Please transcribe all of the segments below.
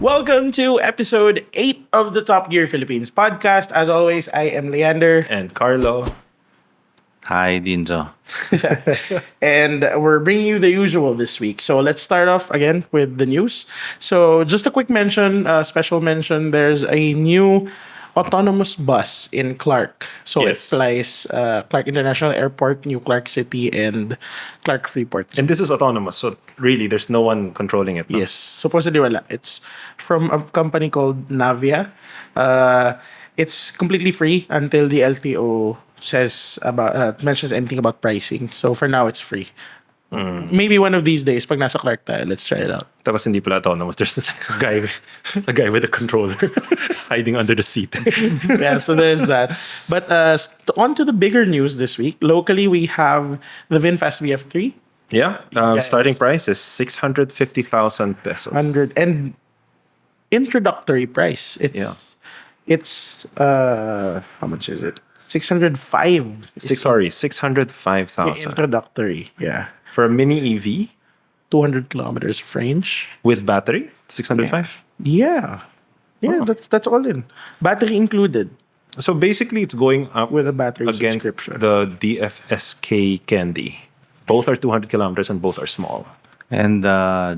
Welcome to episode 8 of the Top Gear Philippines podcast. As always, I am Leandre. And Carlo. Hi, Dinzo. And we're bringing you the usual this week. So let's start off again with the news. So just a quick mention, special mention, there's a new autonomous bus in Clark. So Yes. it flies Clark International Airport, New Clark City, and Clark Freeport. And this is autonomous, so really there's no one controlling it. No? Yes, supposedly wala. It's from a company called Navia. It's completely free until the LTO says about mentions anything about pricing. So for now, it's free. Maybe one of these days, pag nasa Clark tayo, let's try it out. Tapos hindi pala autonomous. There's a guy with a controller hiding under the seat. Yeah, so there's that. But on to the bigger news this week. Locally, we have the Vinfast VF3. Yeah. Yes. Starting price is 650,000 pesos. 100 and introductory price. It's how much is it? 605. 605,000. Introductory, yeah. For a mini EV 200 kilometers of range. with battery, 605. Yeah. Yeah, Oh. that's all in. Battery included So basically it's going up with a battery against subscription. the DFSK Candy. Both are 200 kilometers and both are small. And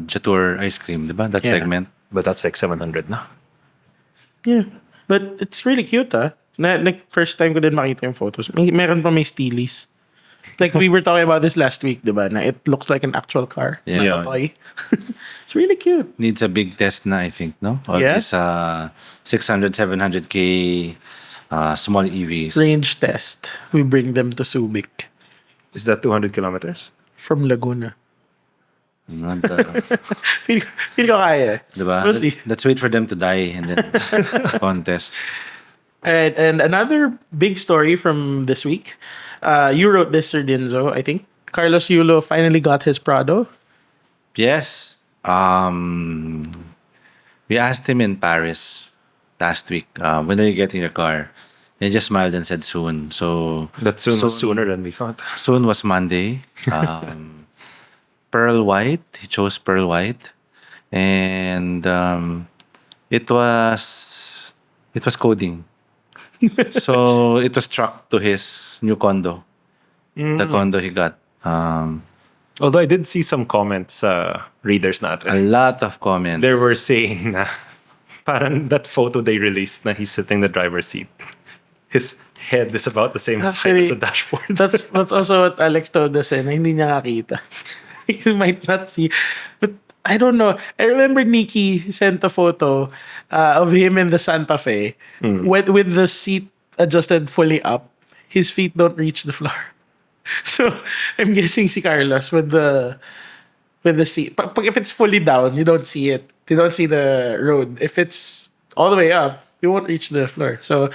Jatour ice cream, diba? That Yeah. segment. But that's like 700 na. Yeah. But it's really cute, like first time ko din makita yung photos. Meron pa may steelies. Like we were talking about this last week, diba? Na it looks like an actual car, Yeah. not a toy. It's really cute. Needs a big test na, I think, no? All Yeah. these 600, 700K small EVs. Range test. We bring them to Subic Is that 200 kilometers? from Laguna. Not, Feel ko kaya. diba? We'll see. Let's wait for them to die and then contest. Alright, and another big story from this week. You wrote this, Sir Dinzo, I think. Carlos Yulo finally got his Prado. Yes. We asked him in Paris last week, when are you getting your car? He just smiled and said soon. So That soon was sooner than we thought. soon was Monday. Pearl white. He chose pearl white, and it was coding. So it was trucked to his new condo, the condo he got. Although I did see some comments, readers A natin. lot of comments. They were saying na parang that photo they released na he's sitting in the driver's seat. His head is about the same height Actually, as the dashboard. That's also what Alex told us, na hindi niya nakita. You might not see. But I don't know. I remember Nikki sent a photo of him in the Santa Fe with the seat adjusted fully up. His feet don't reach the floor. So I'm guessing si Carlos with the seat. If it's fully down, you don't see it. You don't see the road. If it's all the way up, you won't reach the floor. So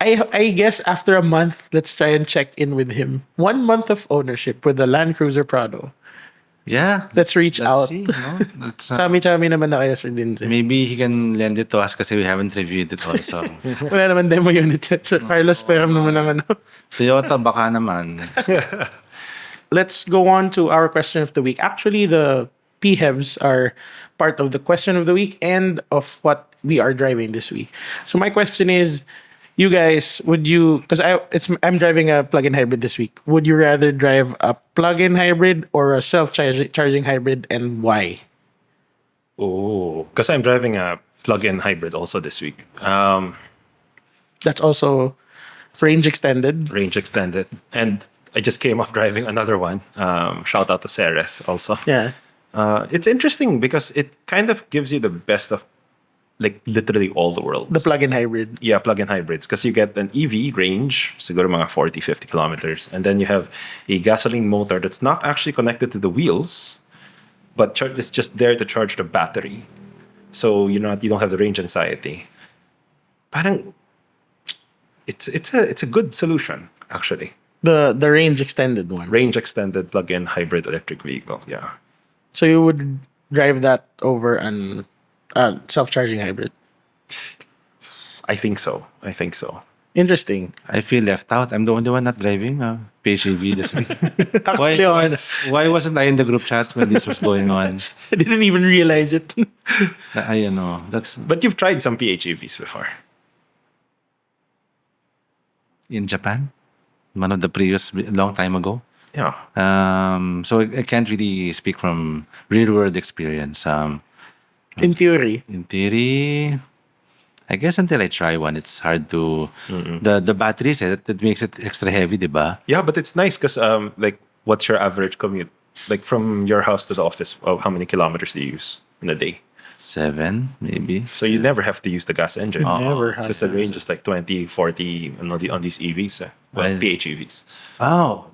I guess after a month, let's try and check in with him. 1 month of ownership with the Land Cruiser Prado. Yeah. Let's reach out. See, no? Let's, Chami-chami naman na kayo, Sir Dinzo. maybe he can lend it to us kasi we haven't reviewed it also. Wala naman demo unit yet. So Carlos, pero naman ng ano. Toyota, baka naman. Let's go on to our question of the week. Actually, the PHEVs are part of the question of the week and of what we are driving this week. So my question is, you guys, would you? Because I'm driving a plug-in hybrid this week. Would you rather drive a plug-in hybrid or a self-charging hybrid, and why? Oh, because I'm driving a plug-in hybrid also this week. That's also range extended. Range extended. And I just came off driving another one. Shout out to Ceres also. Yeah. It's interesting because it kind of gives you the best of like literally all the worlds. The plug-in hybrid. Yeah, plug-in hybrids. Because you get an EV range, siguro mga 40, 50 kilometers. And then you have a gasoline motor that's not actually connected to the wheels, but it's just there to charge the battery. So you don't have the range anxiety. Parang it's a good solution, actually. The range extended one. Range extended plug-in hybrid electric vehicle. Yeah. So you would drive that over an self-charging hybrid. I think so. Interesting. I feel left out. I'm the only one not driving PHEV this week. why, Actually, why, why wasn't I in the group chat when this was going on? I didn't even realize it. I know. That's But you've tried some PHEVs before. in Japan. One of the Prius long time ago. Yeah. So I can't really speak from real world experience. In theory. In theory, I guess until I try one, it's hard to the batteries that makes it extra heavy, diba? Yeah, but it's nice because like, what's your average commute? Like from your house to the office, how many kilometers do you use in a day? 7 maybe. So you never have to use the gas engine. Never has Because the range is like 20, 40 on these EVs, Well, PHEVs. Oh,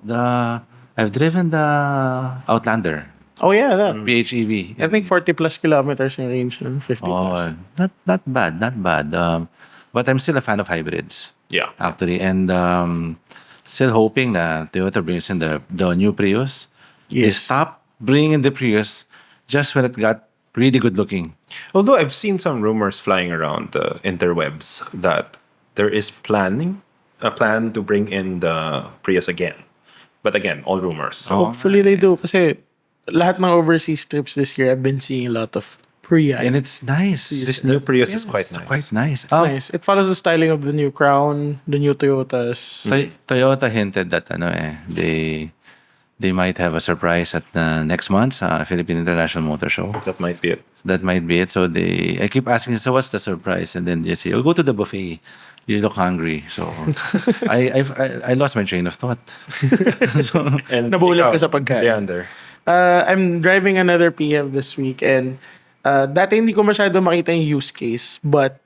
I've driven the Outlander Oh yeah, that. PHEV. I think 40 plus kilometers in range, no? 50 plus. Oh, not bad, not bad. But I'm still a fan of hybrids. Yeah. Actually, and still hoping that Toyota brings in the new Prius. They Yes. stopped bringing in the Prius just when it got really good looking. Although I've seen some rumors flying around the interwebs that there is a plan to bring in the Prius again. But again, all rumors. Hopefully they do kasi lahat ng overseas trips this year I've been seeing a lot of Prius. And it's nice. This new Prius is quite nice. Quite nice. Nice. It follows the styling of the new Crown, the new Toyotas. Toyota hinted that they might have a surprise at next month's Philippine International Motor Show. That might be it. That might be it. So I keep asking, so what's the surprise? And then they say, oh, go to the buffet. You look hungry. So I lost my train of thought. So And Nabulag ka ikaw, sa pagkain. Leandre. I'm driving another PF this week and dati hindi ko masyado makita yung use case but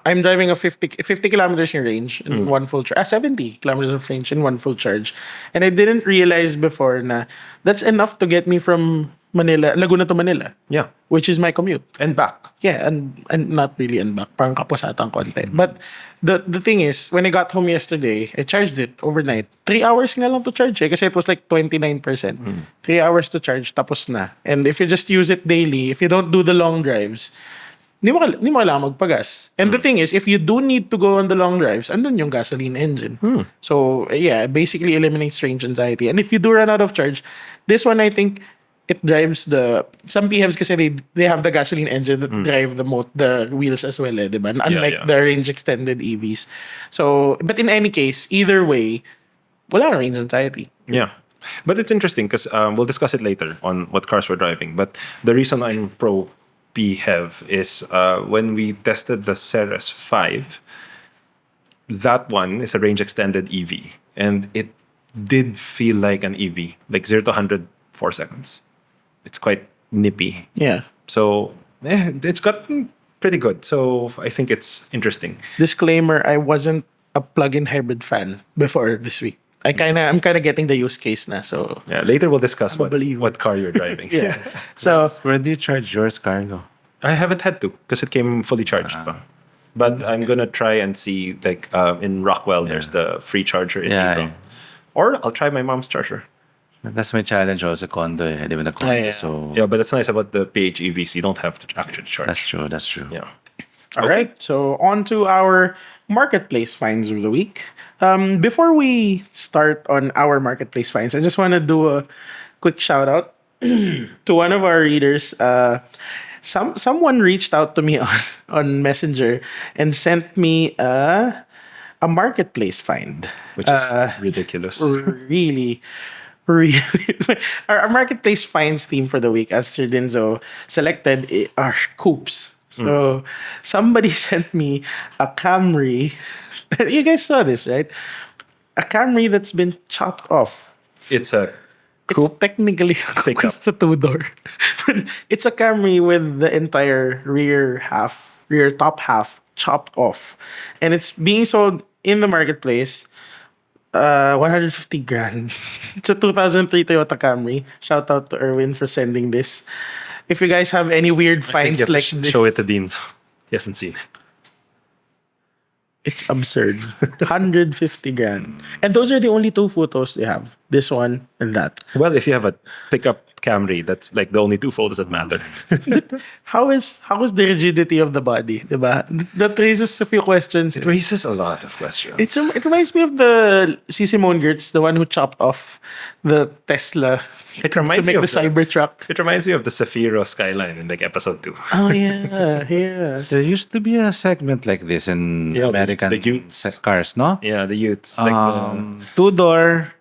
I'm driving a 50 kilometers in range in one full charge. 70 kilometers of range in one full charge. And I didn't realize before na that's enough to get me from Laguna to Manila. Yeah. Which is my commute. And back. Yeah, and not really and back. Parang kapusatang konti. But the thing is, when I got home yesterday, I charged it overnight. 3 hours nga lang to charge kasi it was like 29%. 3 hours to charge, tapos na. And if you just use it daily, if you don't do the long drives, hindi mo kailangan magpagas. And the thing is, if you do need to go on the long drives, andun yung gasoline engine. So, yeah, it basically eliminates range anxiety. And if you do run out of charge, this one, I think, it drives some PHEVs kasi they have the gasoline engine that drive the wheels as well, diba? Unlike the range extended EVs. So, but in any case, either way, wala kang range anxiety. Yeah. But it's interesting because we'll discuss it later on what cars we're driving. But the reason I'm pro PHEV is when we tested the Ceres 5, that one is a range extended EV. And it did feel like an EV, like 0 to 100, 4 seconds. It's quite nippy. Yeah. So, it's gotten pretty good. So, I think it's interesting. Disclaimer, I wasn't a plug-in hybrid fan before this week. I'm kind of getting the use case na. So, Yeah, later we'll discuss believer. what car you're driving. yeah. So, where do you charge yours, Carlo? I haven't had to because it came fully charged. Pa. But I'm going to try and see, like, in Rockwell, there's the free charger in Yeah, April. yeah. Or I'll try my mom's charger. That's my challenge also, condo. I live in a condo, yeah. so Yeah, but that's nice about the PHEVs. You don't have to actually charge. that's true. That's true. Yeah. all right. So, on to our marketplace finds of the week. Before we start on our marketplace finds, I just want to do a quick shout out to one of our readers. Someone reached out to me on Messenger and sent me a marketplace find, Which is ridiculous. really. Our marketplace finds theme for the week, as Sir Dinzo selected, are coupes. So somebody sent me a Camry. You guys saw this, right? A Camry that's been chopped off. It's a It's coupe. technically a coupe. Pickup. It's a two-door. It's a Camry with the entire rear top half chopped off. And it's being sold in the marketplace 150 grand. It's a 2003 Toyota Camry. Shout out to Erwin for sending this. If you guys have any weird I think finds you have like to this, show it to Dinzo. He hasn't seen it. It's absurd. 150 grand. And those are the only two photos they have. This one and that. Well, if you have a pickup Camry, that's like the only two photos that matter. How is the rigidity of the body, diba? That raises a few questions. It raises a lot of questions. It reminds me of the Simone Gertz, the one who chopped off the Tesla It to reminds make me the of Cybertruck. It reminds me of the Safiro skyline in like episode 2. Oh yeah, yeah. There used to be a segment like this in Yeah, American the Utes. cars, no? Yeah, the Utes. Like Two-door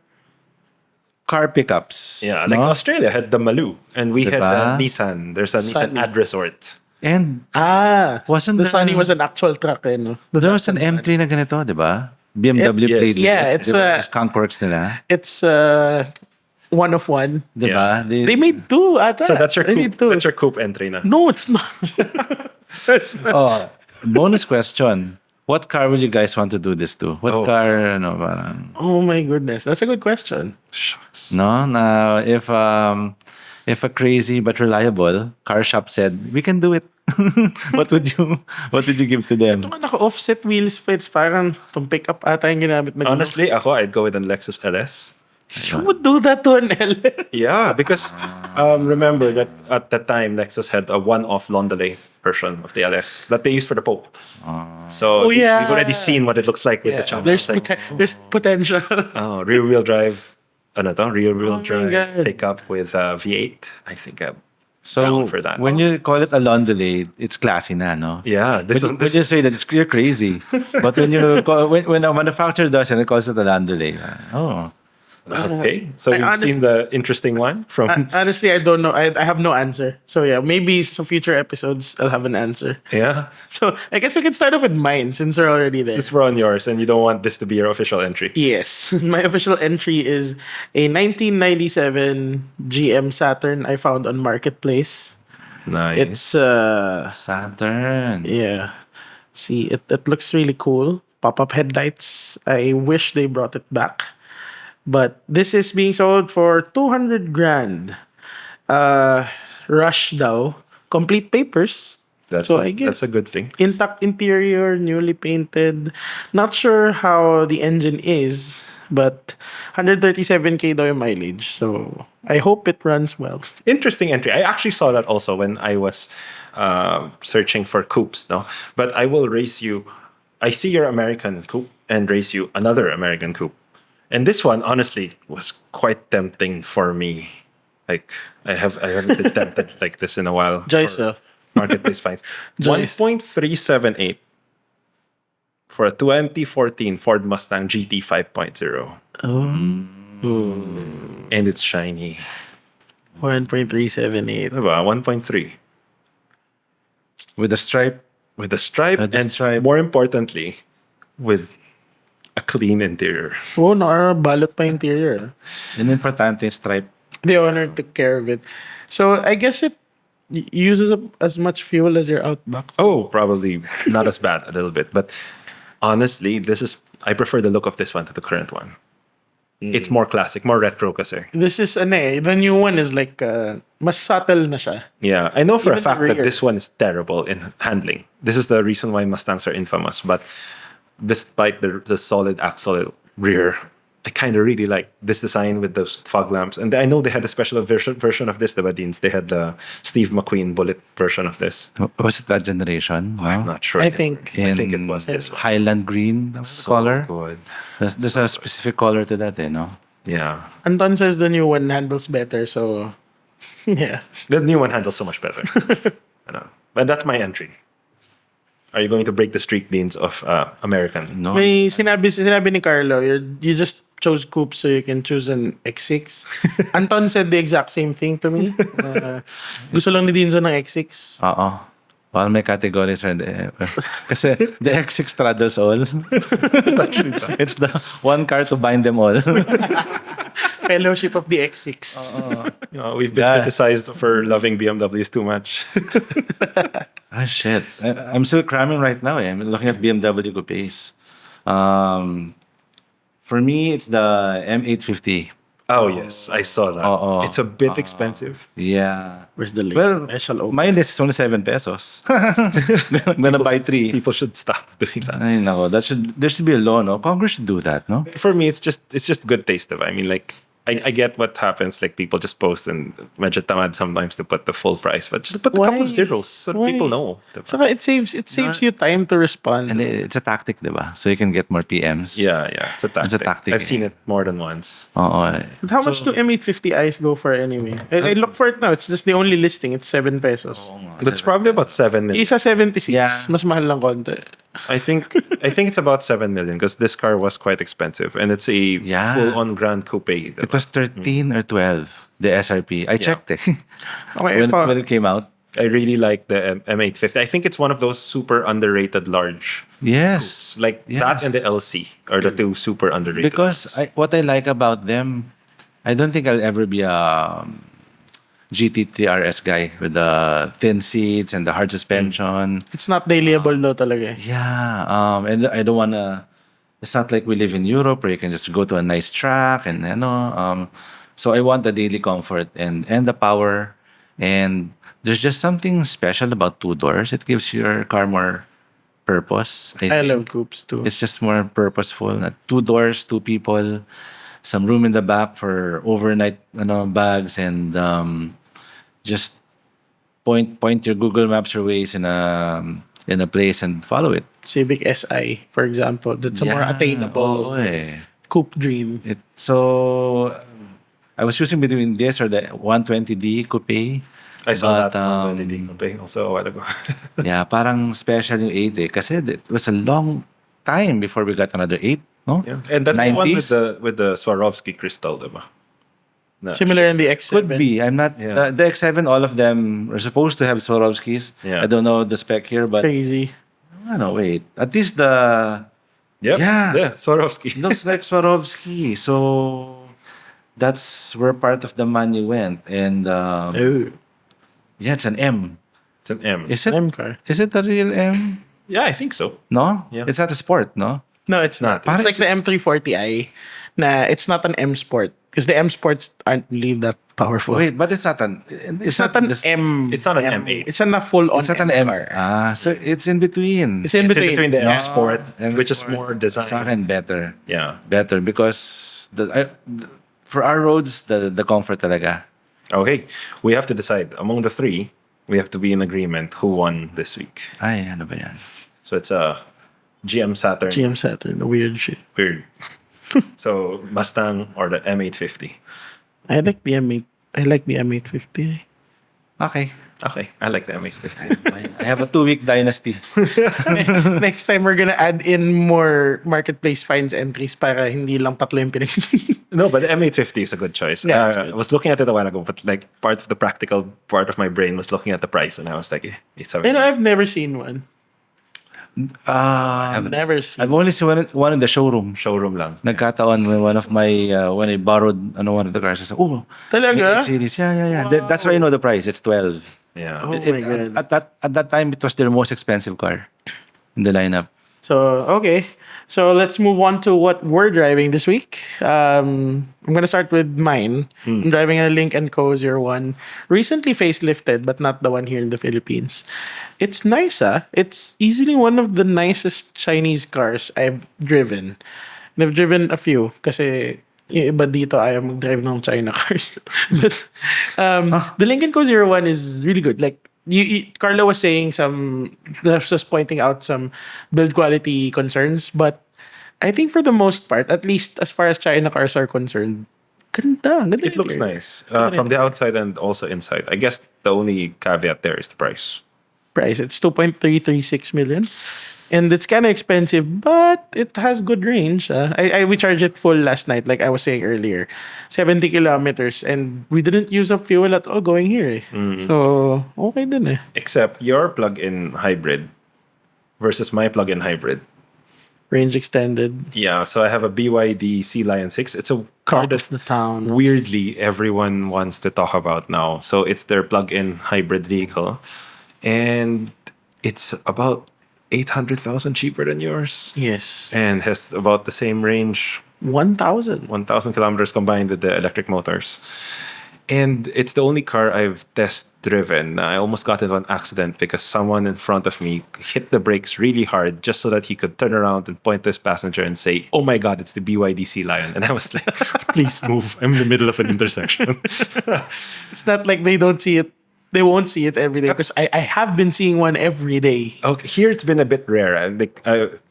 car pickups. like no? Australia had the Maloo, and we had Diba? Nissan. There's a Nissan Sunny. Ad Resort. And the wasn't there- Sunny was an actual truck, eh, no? there was an M3 na ganito, di ba? BMW Yes. played with Yeah, it. it's, Diba? Skunk Works nila. It's one of one. Di Yeah. ba? They made two, ata. So that's your They made coupe. two. That's your coupe entry na. No, it's not. It's not. Oh, bonus question. What car would you guys want to do this to? What Oh. car, ano, parang, Oh my goodness, that's a good question. Shucks. no? Na if a crazy but reliable car shop said, we can do it. what would you give to them? Ito nga naka-offset wheels pa, it's parang itong pickup ata yung ginamit na Honestly, I'd go with a Lexus LS. you would do that to an LS. Yeah, because remember that at that time Lexus had a one-off Londonay version of the LS that they used for the Pope. So Oh, yeah. we've already seen what it looks like with the chunk. There's It's like, there's potential. rear-wheel drive. Rear-wheel Oh my drive God. pickup with V8. I think So down for that. when you call it a Londonade, it's classy na, no? yeah, this When is you say that, you're crazy. But when a manufacturer does and it calls it a Landaulet, oh, okay. So I we've seen the interesting one from Honestly, I don't know. I have no answer. So yeah, maybe some future episodes I'll have an answer. yeah. So I guess we can start off with mine since we're already there. Since we're on yours and you don't want this to be your official entry. Yes, my official entry is a 1997 GM Saturn I found on Marketplace. Nice. It's Saturn. yeah. See, it looks really cool. Pop-up headlights. I wish they brought it back. But this is being sold for 200 grand. Rush daw. Complete papers. That's So I guess that's a good thing. intact interior, newly painted. Not sure how the engine is, but 137k daw yung mileage. So I hope it runs well. Interesting entry. I actually saw that also when I was searching for coupes. No, but I will race you. I see your American coupe and race you another American coupe. And this one, honestly, was quite tempting for me. Like I haven't been tempted like this in a while. Joyce, for marketplace finds Joyce. 1.378 for a 2014 Ford Mustang GT 5.0, and it's shiny. 1.378. Diba? 1.3 With a stripe. with a stripe, With a and stripe. more importantly, with a clean interior. Oh, nakabalot pa interior. Yun importante yung stripe. The owner took care of it. So I guess it uses up as much fuel as your Outback. Oh, probably not as bad, a little bit, but honestly, I prefer the look of this one to the current one. It's more classic, more retro kasi. This is the new one is like mas subtle na siya. Yeah, I know for a Even the fact that rear. this one is terrible in handling. This is the reason why Mustangs are infamous. But despite the solid axle rear, I kind of really like this design with those fog lamps. And I know they had a special version of this, the Badins. They had the Steve McQueen bullet version of this. Was it that generation? I'm not sure. I think I think it was this one. Highland green color. Good. There's a specific color to that, no? Yeah. Anton says the new one handles better, so yeah. The new one handles so much better. I know. But that's my entry. Are you going to break the streak, Deans, of American? No. May sinabi ni Carlo, you just chose coupe so you can choose an X6. Anton said the exact same thing to me. Gusto lang ni Dinzo ng X6. Oo. Well, may categories are there. Kasi the X6 straddles all. It's the one car to bind them all. Fellowship of the X6. You know, we've been Yeah. criticized for loving BMWs too much. Ah, shit. I'm still cramming right now. I'm looking at BMW coupes. For me, it's the M850. Oh yes, I saw that. Oo. It's a bit expensive. Yeah. Where's the link? Well, Special open. my list is only 7 pesos. I'm gonna buy 3. People should stop doing that. Ay, nako. There should be a law, no? Congress should do that, no? For me, it's just good taste of. I mean, like I get what happens. Like people just post and medyo tamad sometimes to put the full price, but just put a couple of Why? zeros so that Why? people know. Diba? Saka it saves you time to respond. And it's a tactic, diba? So you can get more PMs. Yeah, it's a tactic. It's a tactic, I've seen it more than once. Oo. But how much do M850Is go for anyway? I look for it now. It's just the only listing. It's 7 pesos. That's probably about 7 million. Isa 76. Yeah. Mas mahal lang konti. I think it's about 7 million because this car was quite expensive and it's a Yeah. full-on Grand Coupe. It was 13 or 12, the SRP. I checked it. Okay, when it came out. I really like the M850. I think it's one of those super underrated large. Yes. Like that and the LC are the two super underrated. Because what I like about them, I don't think I'll ever be a GT3 RS guy with the thin seats and the hard suspension. it's not dailyable though talaga. Yeah, and I don't wanna. It's not like we live in Europe where you can just go to a nice track and So I want the daily comfort and the power, and there's just something special about 2 doors. It gives your car more purpose. I think. love coupes too. It's just more purposeful. 2 doors, 2 people, some room in the back for overnight bags, and just point your Google Maps or Waze in a place and follow it. Civic Si, for example. That's a more attainable oo eh. coupe dream. So I was choosing between this or the 120D coupe. I saw But, that on the Coupe also a while ago. Yeah, parang special yung 8 eh. Kasi it was a long time before we got another 8, no? Yeah. And that's the one 90s? with the Swarovski crystal, diba? No. Similar in the X7. Could be. I'm not. Yeah. The X7, all of them are supposed to have Swarovskis. Yeah. I don't know the spec here, but Crazy. no, wait. At least the Yep. Yeah. Swarovski. looks like Swarovski. So that's where part of the money went. And Oh, yeah, it's an M. It's an M. Is it? M car. Is it a real M? Yeah, I think so. No. Yeah. It's not a sport, no. No, it's not. Parang It's like the M340i. It's not an M Sport. Because the M Sports aren't really that powerful. Wait, but it's not an. it's not an this- M. It's not an M8. It's not a full-on It's not an M. car. So it's in between. It's in It's between. in between the No. M Sport, M which is Sport. more designed. Sa akin, better. Yeah. Better because for our roads, the comfort talaga. Okay. We have to decide among the 3. We have to be in agreement who won this week. Ay, ano ba yan? So it's a GM Saturn. GM Saturn, weird shit. Weird. So Mustang or the M850. I like the M8. I like the M850. Okay. Okay, I like the M850. I have a 2-week dynasty. Next time we're gonna add in more marketplace finds entries para hindi lang tatlo yung pinag. No, but the M850 is a good choice. Yeah, it's good. I was looking at it a while ago, but like part of the practical part of my brain was looking at the price, and I was like, it's a I've never seen one. I've never seen. I've only seen one in the showroom. showroom lang. Nagkataon when one of my when I borrowed one of the cars. I said, "Oh, Talaga? it's series. Yeah. That's why I know the price. It's 12. Yeah. Oh my God. At that time, it was their most expensive car in the lineup. So, okay. So, let's move on to what we're driving this week. I'm going to start with mine. I'm driving a Lynk Co. 01. Recently facelifted, but not the one here in the Philippines. It's nice, ah. It's easily one of the nicest Chinese cars I've driven. And I've driven a few kasi yung iba dito ayaw mag-drive ng China cars. But the Lynk Co. 01 is really good. Like, Carlo was saying was just pointing out some build quality concerns, but I think for the most part, at least as far as China cars are concerned, ganda It looks interior. nice from the outside and also inside. I guess the only caveat there is the price. Price, it's 2.336 million. And it's kind of expensive, but it has good range. We charged it full last night, like I was saying earlier. 70 kilometers, and we didn't use up fuel at all going here. So, okay din eh. Except your plug-in hybrid versus my plug-in hybrid. Range extended. Yeah, so I have a BYD Sealion 6. It's a car Talk of that the town. weirdly everyone wants to talk about now. So it's their plug-in hybrid vehicle. And it's about 800,000 cheaper than yours. Yes. And has about the same range 1,000. 1,000 kilometers combined with the electric motors. And it's the only car I've test driven. I almost got into an accident because someone in front of me hit the brakes really hard just so that he could turn around and point to his passenger and say, "Oh my God, it's the BYD Sealion." And I was like, "Please move. I'm in the middle of an intersection." It's not like they don't see it. They won't see it every day because I have been seeing one every day. Okay, here it's been a bit rare. And like,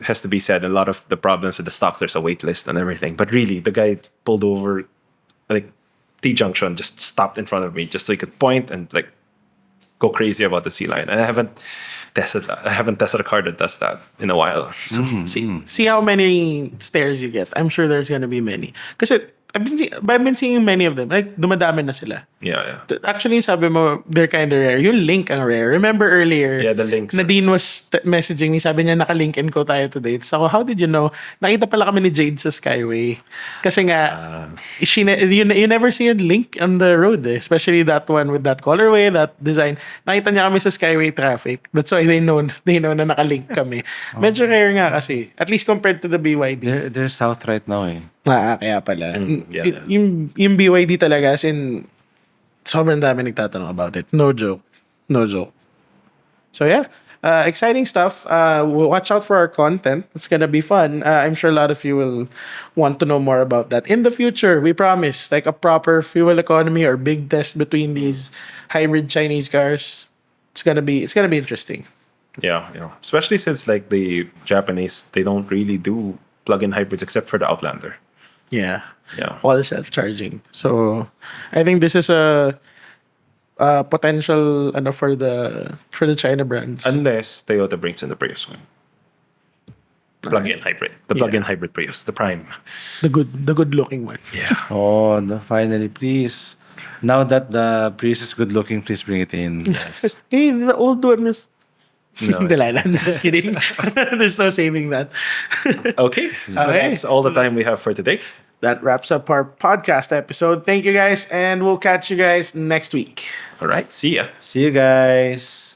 has to be said, a lot of the problems with the stocks, there's a wait list and everything. But really, the guy pulled over, like, T-junction, just stopped in front of me just so he could point and like go crazy about the Sea Lion. And I haven't tested that. I haven't tested a car that does that in a while. So See how many stairs you get. I'm sure there's gonna be many. Kasi I've been seeing many of them. Like, dumadami na sila. yeah. Actually, sabi mo, they're kind of rare. Yung Lynk ang rare. Remember earlier? Yeah, the Lynks. Nadine was messaging me. Sabi niya, naka-Lynk Co tayo today. So, how did you know? Nakita pala kami ni Jade sa Skyway. Kasi nga, you never see a Lynk on the road eh. Especially that one with that colorway, that design. Nakita niya kami sa Skyway traffic. That's why they know na naka-Lynk kami. Medyo rare nga kasi. At least compared to the BYD. They're south right now eh. Kaya pala. Yeah. Yung BYD talaga, as in, sobrang dami nagtatanong about it. No joke. So yeah, exciting stuff. Watch out for our content. It's gonna be fun. I'm sure a lot of you will want to know more about that. In the future, we promise, like a proper fuel economy or big test between these hybrid Chinese cars. It's gonna be interesting. Yeah. Especially since like the Japanese, they don't really do plug-in hybrids except for the Outlander. Yeah. Yeah. All self-charging. So I think this is a potential for the China brands. Unless Toyota brings in the Prius one. Plug-in hybrid. The plug-in hybrid Prius, the Prime. The good looking one. Yeah. Oh, no, finally, please. Now that the Prius is good looking, please bring it in. Yes. Hey, the old one is No. I'm just kidding. There's no saving that. Okay. So that's all the time we have for today. That wraps up our podcast episode. Thank you guys, and we'll catch you guys next week. All right. See ya. See you guys.